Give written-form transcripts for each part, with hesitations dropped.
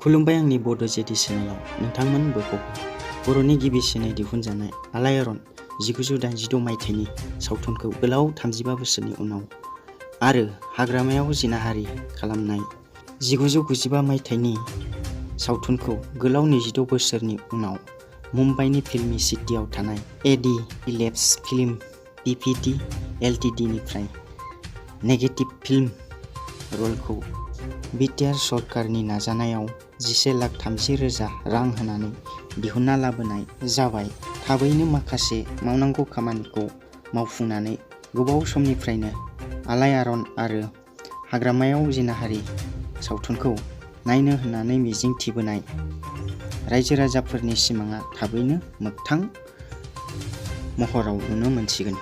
खुलुमबाय आंनि बड' जेडि चेनेलाव नोंथांमोन बयखौबो। बर'नि गिबिसिनै दिहुनजानाय आलायारन 1982 मायथाइनि सावथुनखौ गोलाव 35 बोसोरनि उनाव आरो हाग्रामायाव जिनाहारि खालामनाय 1995 मायथाइनि सावथुनखौ गोलाव 26 बोसोरनि उनाव मुम्बाइनि फिल्मी सिटीआव थानाय एडि फिलिप्स फिल्म पिभिटि एलटिडि निफ्राय नेगेटिभ फिल्म रलखौ बिटिआर सरकारनि नाजानायाव 11,30,000 रां होनानै दिहुनना लाबोनाय जाबाय। थाबैनो माखासे मावनांगौ खामानिखौ मावफुंनानै गोबाव समनिफ्रायनो आलायारन आरो हाग्रामायाव जिनाहारि सावथुनखौ नायनो होननानै मिजिं थिबोनाय रायजो-राजाफोरनि सिमाङा थाबैनो मोगथां महराव नुनो मोनसिगोन।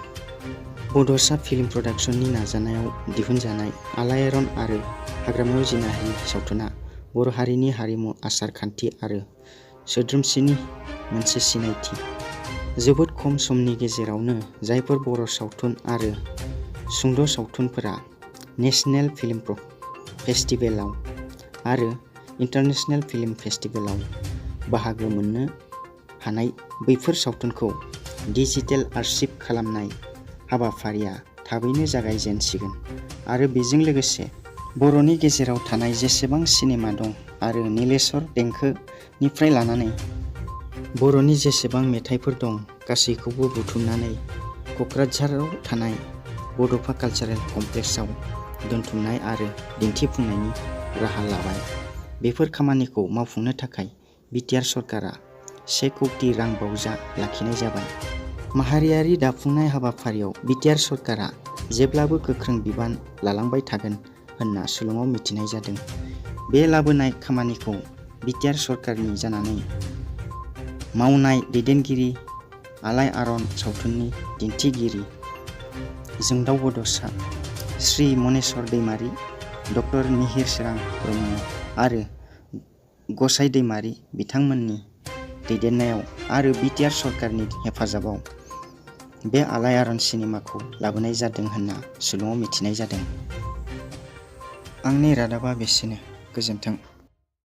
बड'सा फिल्म प्रडाक्शननि नाजानायाव दिहुनजानाय आलायारन आरो हाग्रामायाव जिनाहारि सावथुना बर' हारिनि हारिमु, आसार-खान्थि आरो सोद्रोमसिनि मोनसे सिनायथि। जोबोद खम समनि गेजेरावनो जायफोर बर' सावथुन आरो सुंद' सावथुनफोरा नेशनेल फिल्म फेस्टिभेलाव आरो इन्टारनेशनेल फिल्म फेस्टिभेलाव बाहागो मोननो हानाय, बैफोर सावथुनखौ डिजिटेल आर्चिभ खालामनाय हाबाफारिया थाबैनो जागायजेनसिगोन आरो बेजों लोगोसे बर'नि गेजेराव थानाय जेसेबां सिनेमा दं आरो नीलेश्वर देंखोनिफ्राय लानानै बर'नि जेसेबां मेथाइफोर दं गासैखौबो बुथुमनानै क'क्राझाराव थानाय बड'फा कालचारेल कमप्लेक्सआव दोनथुमनाय आरो दिन्थिफुंनायनि राहा लाबाय। बेफोर खामानिखौ मावफुंनो थाखाय बिटिआर सरकारा 1 कौटि रां बावजा लाखिनाय जाबाय। माहारियारि दाफुंनाय हाबाफारियाव बिटिआर सरकारा जेब्लाबो गोख्रों बिबान लालांबाय थागोन होनना सुलुङाव मिथिनाय जादों। बे लाबोनाय खामानिखौ बिटिआर सरकारनि जानानै मावनाय दैदेनगिरि आलायारन सावथुननि दिन्थिगिरि जोंदाव बड'सा श्री मनेस्वर दैमारि, ड मिहिर सोरां ब्रह्म आरो गसाइ दैमारि बिथांमोननि दैदेननायाव आरो बिटिआर सरकारनि हेफाजाबाव बे आलायारन सिनेमाखौ लाबोनाय जादों होनना सुलुङाव मिथिनाय जादों। आंनि रादाबा बेसेनो। गोजोन्थों।